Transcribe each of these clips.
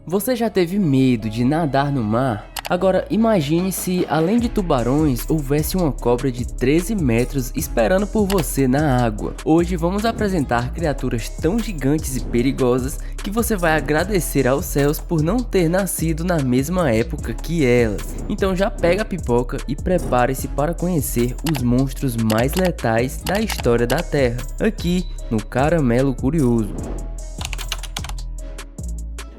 Você já teve medo de nadar no mar? Agora imagine se, além de tubarões, houvesse uma cobra de 13 metros esperando por você na água. Hoje vamos apresentar criaturas tão gigantes e perigosas que você vai agradecer aos céus por não ter nascido na mesma época que elas. Então já pega a pipoca e prepare-se para conhecer os monstros mais letais da história da Terra, aqui no Caramelo Curioso.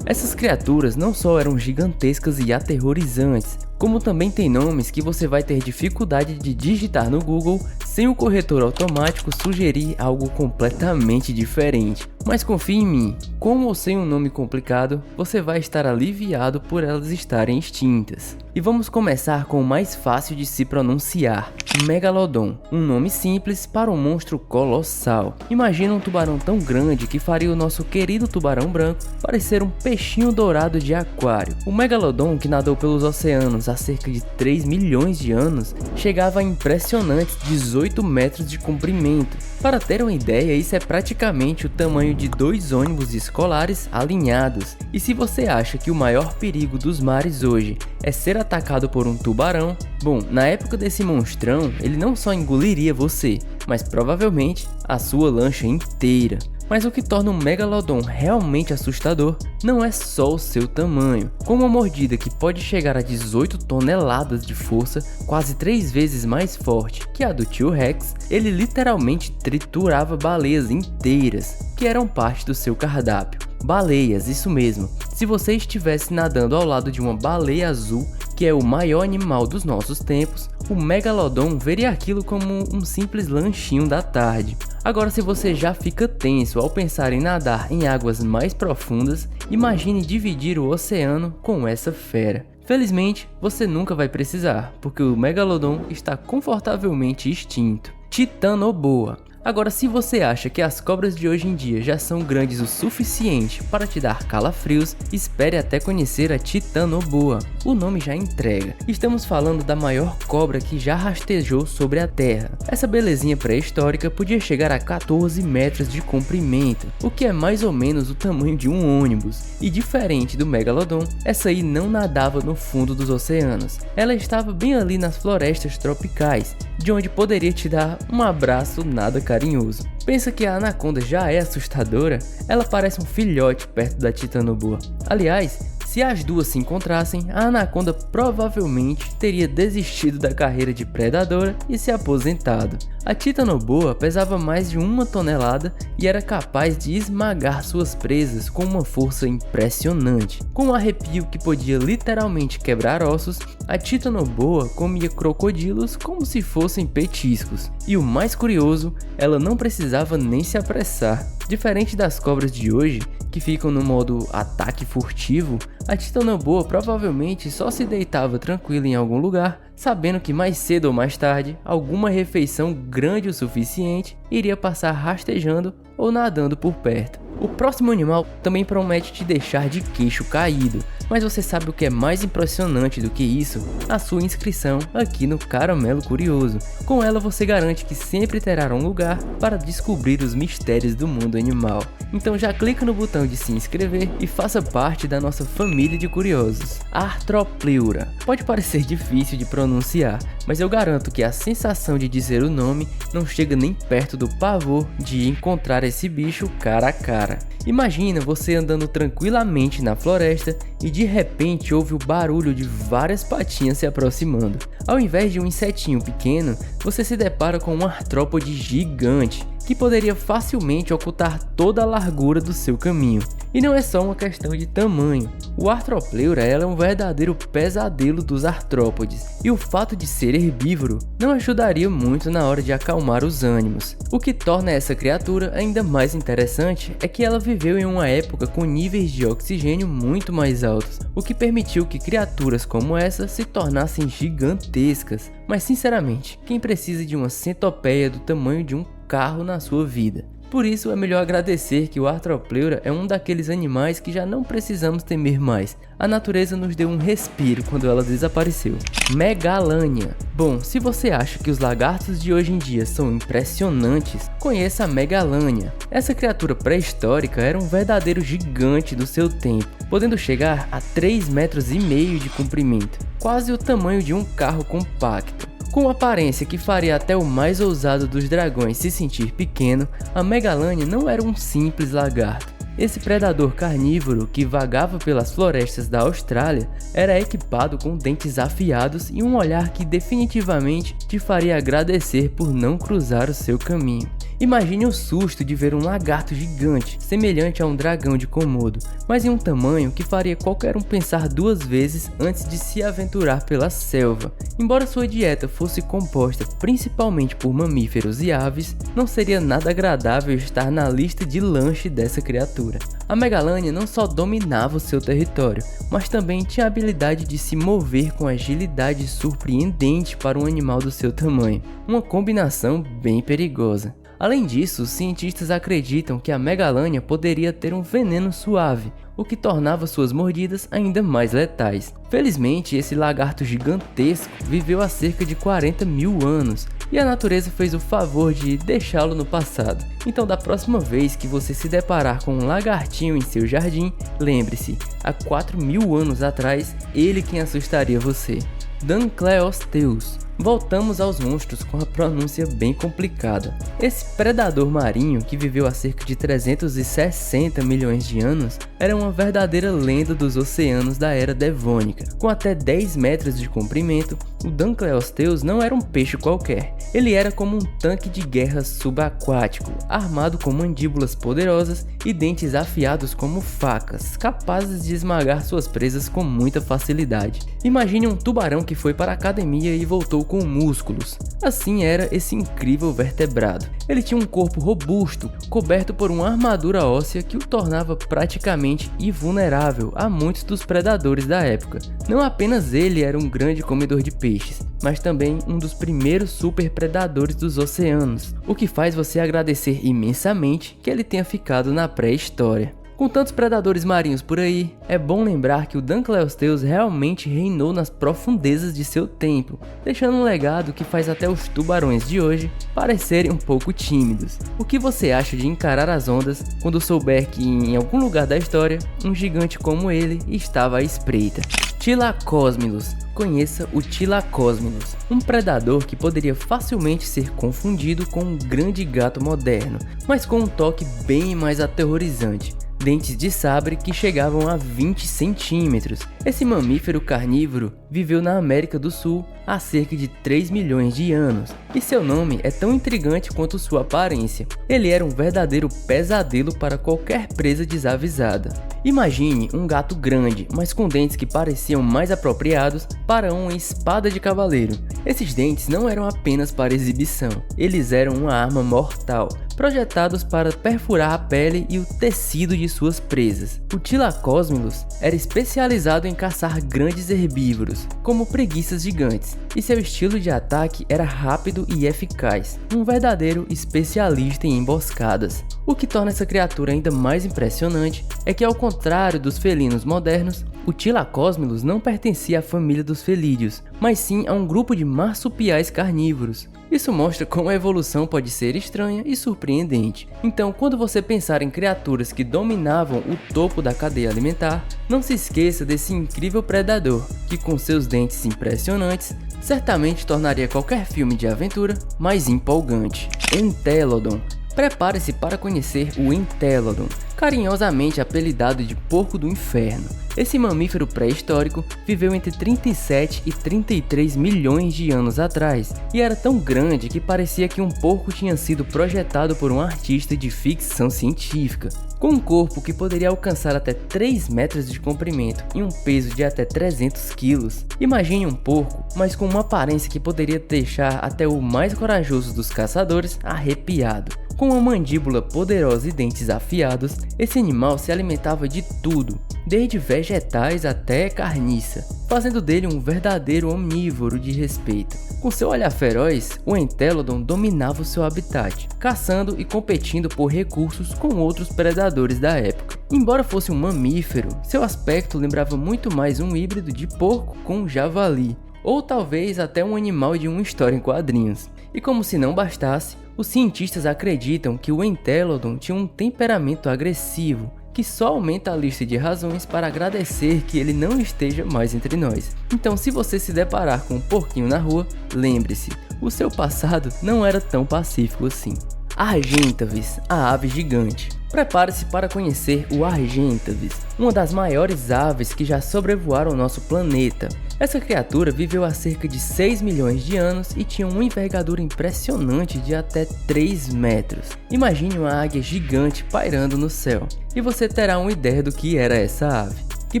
Essas criaturas não só eram gigantescas e aterrorizantes, como também têm nomes que você vai ter dificuldade de digitar no Google sem o corretor automático sugerir algo completamente diferente. Mas confie em mim, com ou sem um nome complicado, você vai estar aliviado por elas estarem extintas. E vamos começar com o mais fácil de se pronunciar, Megalodon, um nome simples para um monstro colossal. Imagina um tubarão tão grande que faria o nosso querido tubarão branco parecer um peixinho dourado de aquário. O Megalodon, que nadou pelos oceanos há cerca de 3 milhões de anos, chegava a impressionantes 18 metros de comprimento. Para ter uma ideia, isso é praticamente o tamanho de 2 ônibus escolares alinhados. E se você acha que o maior perigo dos mares hoje é ser atacado por um tubarão, bom, na época desse monstrão, ele não só engoliria você, mas provavelmente a sua lancha inteira. Mas o que torna um Megalodon realmente assustador não é só o seu tamanho. Com uma mordida que pode chegar a 18 toneladas de força, quase 3 vezes mais forte que a do T-Rex, ele literalmente triturava baleias inteiras, que eram parte do seu cardápio. Baleias, isso mesmo. Se você estivesse nadando ao lado de uma baleia azul, que é o maior animal dos nossos tempos, o Megalodon veria aquilo como um simples lanchinho da tarde. Agora, se você já fica tenso ao pensar em nadar em águas mais profundas, imagine dividir o oceano com essa fera. Felizmente, você nunca vai precisar, porque o Megalodon está confortavelmente extinto. Titanoboa. Agora, se você acha que as cobras de hoje em dia já são grandes o suficiente para te dar calafrios, espere até conhecer a Titanoboa. O nome já entrega. Estamos falando da maior cobra que já rastejou sobre a Terra. Essa belezinha pré-histórica podia chegar a 14 metros de comprimento, o que é mais ou menos o tamanho de um ônibus. E diferente do Megalodon, essa aí não nadava no fundo dos oceanos. Ela estava bem ali nas florestas tropicais, de onde poderia te dar um abraço nada carinhoso. Pensa que a anaconda já é assustadora? Ela parece um filhote perto da Titanoboa. Aliás, se as duas se encontrassem, a anaconda provavelmente teria desistido da carreira de predadora e se aposentado. A Titanoboa pesava mais de 1 tonelada e era capaz de esmagar suas presas com uma força impressionante. Com um arrepio que podia literalmente quebrar ossos, a Titanoboa comia crocodilos como se fossem petiscos. E o mais curioso, ela não precisava nem se apressar. Diferente das cobras de hoje, que ficam no modo ataque furtivo, a Titanoboa provavelmente só se deitava tranquila em algum lugar, sabendo que mais cedo ou mais tarde, alguma refeição grande o suficiente iria passar rastejando ou nadando por perto. O próximo animal também promete te deixar de queixo caído, mas você sabe o que é mais impressionante do que isso? A sua inscrição aqui no Caramelo Curioso. Com ela você garante que sempre terá um lugar para descobrir os mistérios do mundo animal. Então já clica no botão de se inscrever e faça parte da nossa família de curiosos. Arthropleura. Pode parecer difícil de pronunciar, mas eu garanto que a sensação de dizer o nome não chega nem perto do pavor de encontrar esse bicho cara a cara. Imagina você andando tranquilamente na floresta e de repente ouve o barulho de várias patinhas se aproximando. Ao invés de um insetinho pequeno, você se depara com um artrópode gigante que poderia facilmente ocultar toda a largura do seu caminho. E não é só uma questão de tamanho. O Arthropleura é um verdadeiro pesadelo dos artrópodes, e o fato de ser herbívoro não ajudaria muito na hora de acalmar os ânimos. O que torna essa criatura ainda mais interessante é que ela viveu em uma época com níveis de oxigênio muito mais altos, o que permitiu que criaturas como essa se tornassem gigantescas. Mas sinceramente, quem precisa de uma centopeia do tamanho de um carro na sua vida? Por isso é melhor agradecer que o Arthropleura é um daqueles animais que já não precisamos temer mais. A natureza nos deu um respiro quando ela desapareceu. Megalania. Bom, se você acha que os lagartos de hoje em dia são impressionantes, conheça a Megalania. Essa criatura pré-histórica era um verdadeiro gigante do seu tempo, podendo chegar a 3,5 metros de comprimento, quase o tamanho de um carro compacto. Com uma aparência que faria até o mais ousado dos dragões se sentir pequeno, a Megalania não era um simples lagarto. Esse predador carnívoro que vagava pelas florestas da Austrália era equipado com dentes afiados e um olhar que definitivamente te faria agradecer por não cruzar o seu caminho. Imagine o susto de ver um lagarto gigante, semelhante a um dragão de Komodo, mas em um tamanho que faria qualquer um pensar 2 vezes antes de se aventurar pela selva. Embora sua dieta fosse composta principalmente por mamíferos e aves, não seria nada agradável estar na lista de lanche dessa criatura. A Megalania não só dominava o seu território, mas também tinha a habilidade de se mover com agilidade surpreendente para um animal do seu tamanho, uma combinação bem perigosa. Além disso, os cientistas acreditam que a Megalania poderia ter um veneno suave, o que tornava suas mordidas ainda mais letais. Felizmente, esse lagarto gigantesco viveu há cerca de 40 mil anos e a natureza fez o favor de deixá-lo no passado. Então, da próxima vez que você se deparar com um lagartinho em seu jardim, lembre-se, há 4.000 anos atrás, ele quem assustaria você. Dunkleosteus. Voltamos aos monstros com a pronúncia bem complicada. Esse predador marinho, que viveu há cerca de 360 milhões de anos, era uma verdadeira lenda dos oceanos da Era Devônica. Com até 10 metros de comprimento, o Dunkleosteus não era um peixe qualquer. Ele era como um tanque de guerra subaquático, armado com mandíbulas poderosas e dentes afiados como facas, capazes de esmagar suas presas com muita facilidade. Imagine um tubarão que foi para a academia e voltou com músculos. Assim era esse incrível vertebrado. Ele tinha um corpo robusto, coberto por uma armadura óssea que o tornava praticamente invulnerável a muitos dos predadores da época. Não apenas ele era um grande comedor de peixes, mas também um dos primeiros super predadores dos oceanos, o que faz você agradecer imensamente que ele tenha ficado na pré-história. Com tantos predadores marinhos por aí, é bom lembrar que o Dunkleosteus realmente reinou nas profundezas de seu tempo, deixando um legado que faz até os tubarões de hoje parecerem um pouco tímidos. O que você acha de encarar as ondas quando souber que em algum lugar da história, um gigante como ele estava à espreita? Thylacosaurus. Conheça o Thylacosaurus, um predador que poderia facilmente ser confundido com um grande gato moderno, mas com um toque bem mais aterrorizante. Dentes de sabre que chegavam a 20 centímetros. Esse mamífero carnívoro viveu na América do Sul há cerca de 3 milhões de anos, e seu nome é tão intrigante quanto sua aparência. Ele era um verdadeiro pesadelo para qualquer presa desavisada. Imagine um gato grande, mas com dentes que pareciam mais apropriados para uma espada de cavaleiro. Esses dentes não eram apenas para exibição, eles eram uma arma mortal, projetados para perfurar a pele e o tecido de suas presas. O Thylacosaurus era especializado em caçar grandes herbívoros, como preguiças gigantes, e seu estilo de ataque era rápido e eficaz, um verdadeiro especialista em emboscadas. O que torna essa criatura ainda mais impressionante é que, ao contrário dos felinos modernos, o Thylacosaurus não pertencia à família dos felídeos, mas sim a um grupo de marsupiais carnívoros. Isso mostra como a evolução pode ser estranha e surpreendente. Então, quando você pensar em criaturas que dominavam o topo da cadeia alimentar, não se esqueça desse incrível predador, que com seus dentes impressionantes, certamente tornaria qualquer filme de aventura mais empolgante. Entelodon. Prepare-se para conhecer o Entelodon, carinhosamente apelidado de Porco do Inferno. Esse mamífero pré-histórico viveu entre 37 e 33 milhões de anos atrás e era tão grande que parecia que um porco tinha sido projetado por um artista de ficção científica. Com um corpo que poderia alcançar até 3 metros de comprimento e um peso de até 300 quilos, imagine um porco, mas com uma aparência que poderia deixar até o mais corajoso dos caçadores arrepiado. Com uma mandíbula poderosa e dentes afiados, esse animal se alimentava de tudo, desde vegetais até carniça. fazendo dele um verdadeiro omnívoro de respeito. Com seu olhar feroz, o Entelodon dominava o seu habitat, caçando e competindo por recursos com outros predadores da época. Embora fosse um mamífero, seu aspecto lembrava muito mais um híbrido de porco com um javali, ou talvez até um animal de uma história em quadrinhos. E como se não bastasse, os cientistas acreditam que o Entelodon tinha um temperamento agressivo, que só aumenta a lista de razões para agradecer que ele não esteja mais entre nós. Então, se você se deparar com um porquinho na rua, lembre-se, o seu passado não era tão pacífico assim. Argentavis, a ave gigante. Prepare-se para conhecer o Argentavis, uma das maiores aves que já sobrevoaram nosso planeta. Essa criatura viveu há cerca de 6 milhões de anos e tinha uma envergadura impressionante de até 3 metros. Imagine uma águia gigante pairando no céu, e você terá uma ideia do que era essa ave, que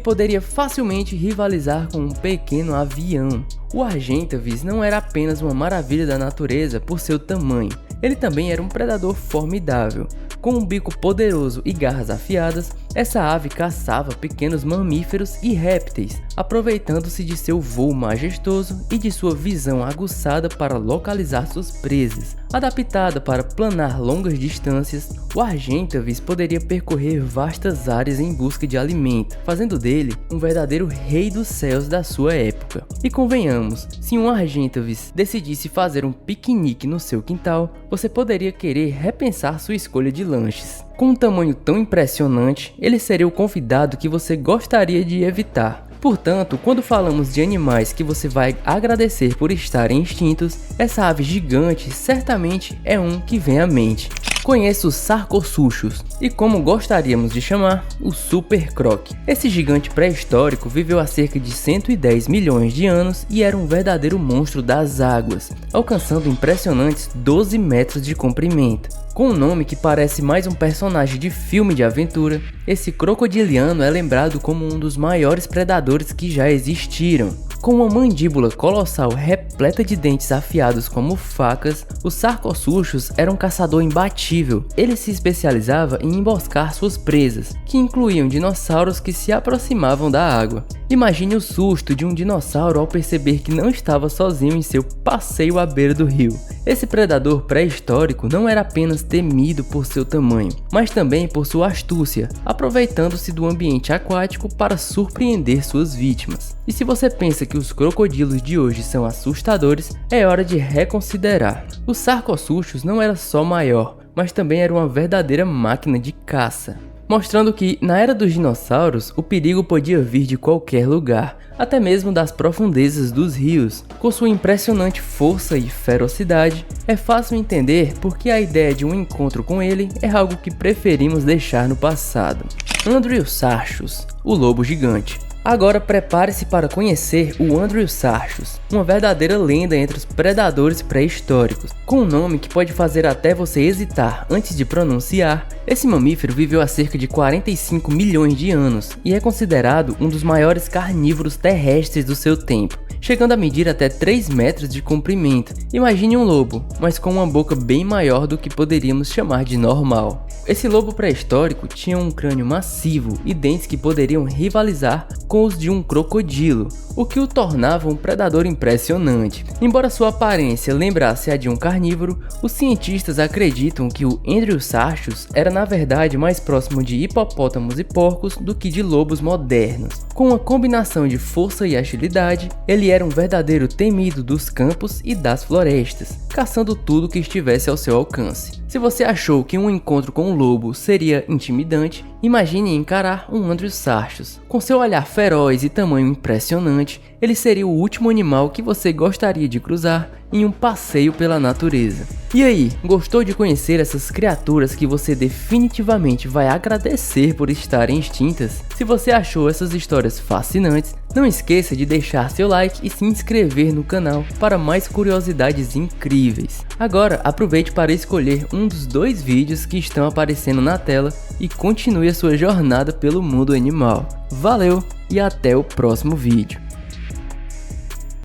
poderia facilmente rivalizar com um pequeno avião. O Argentavis não era apenas uma maravilha da natureza por seu tamanho, ele também era um predador formidável. Com um bico poderoso e garras afiadas, essa ave caçava pequenos mamíferos e répteis, aproveitando-se de seu voo majestoso e de sua visão aguçada para localizar suas presas. Adaptada para planar longas distâncias, o Argentavis poderia percorrer vastas áreas em busca de alimento, fazendo dele um verdadeiro rei dos céus da sua época. E convenhamos, se um Argentavis decidisse fazer um piquenique no seu quintal, você poderia querer repensar sua escolha de lanches. Com um tamanho tão impressionante, ele seria o convidado que você gostaria de evitar. Portanto, quando falamos de animais que você vai agradecer por estarem extintos, essa ave gigante certamente é um que vem à mente. Conheça os Sarcosuchus, e como gostaríamos de chamar, o Super Croc. Esse gigante pré-histórico viveu há cerca de 110 milhões de anos e era um verdadeiro monstro das águas, alcançando impressionantes 12 metros de comprimento. Com um nome que parece mais um personagem de filme de aventura, esse crocodiliano é lembrado como um dos maiores predadores que já existiram. Com uma mandíbula colossal repleta de dentes afiados como facas, o Sarcosuchus era um caçador imbatível. Ele se especializava em emboscar suas presas, que incluíam dinossauros que se aproximavam da água. Imagine o susto de um dinossauro ao perceber que não estava sozinho em seu passeio à beira do rio. Esse predador pré-histórico não era apenas temido por seu tamanho, mas também por sua astúcia, aproveitando-se do ambiente aquático para surpreender suas vítimas. E se você pensa que os crocodilos de hoje são assustadores, é hora de reconsiderar. O Sarcosuchus não era só maior, mas também era uma verdadeira máquina de caça, mostrando que, na era dos dinossauros, o perigo podia vir de qualquer lugar, até mesmo das profundezas dos rios. Com sua impressionante força e ferocidade, é fácil entender porque a ideia de um encontro com ele é algo que preferimos deixar no passado. Andreosarchus, o lobo gigante. Agora prepare-se para conhecer o Andreosarchus, uma verdadeira lenda entre os predadores pré-históricos. Com um nome que pode fazer até você hesitar antes de pronunciar, esse mamífero viveu há cerca de 45 milhões de anos e é considerado um dos maiores carnívoros terrestres do seu tempo, chegando a medir até 3 metros de comprimento. Imagine um lobo, mas com uma boca bem maior do que poderíamos chamar de normal. Esse lobo pré-histórico tinha um crânio massivo e dentes que poderiam rivalizar com os de um crocodilo, o que o tornava um predador impressionante. Embora sua aparência lembrasse a de um carnívoro, os cientistas acreditam que o Andreosarchus era na verdade mais próximo de hipopótamos e porcos do que de lobos modernos. Com uma combinação de força e agilidade, ele era um verdadeiro temido dos campos e das florestas, caçando tudo que estivesse ao seu alcance. Se você achou que um encontro com um lobo seria intimidante, imagine encarar um Andreosarchus. Com seu olhar feroz e tamanho impressionante, ele seria o último animal que você gostaria de cruzar em um passeio pela natureza. E aí, gostou de conhecer essas criaturas que você definitivamente vai agradecer por estarem extintas? Se você achou essas histórias fascinantes, não esqueça de deixar seu like e se inscrever no canal para mais curiosidades incríveis. Agora aproveite para escolher um dos 2 vídeos que estão aparecendo na tela e continue a sua jornada pelo mundo animal. Valeu e até o próximo vídeo.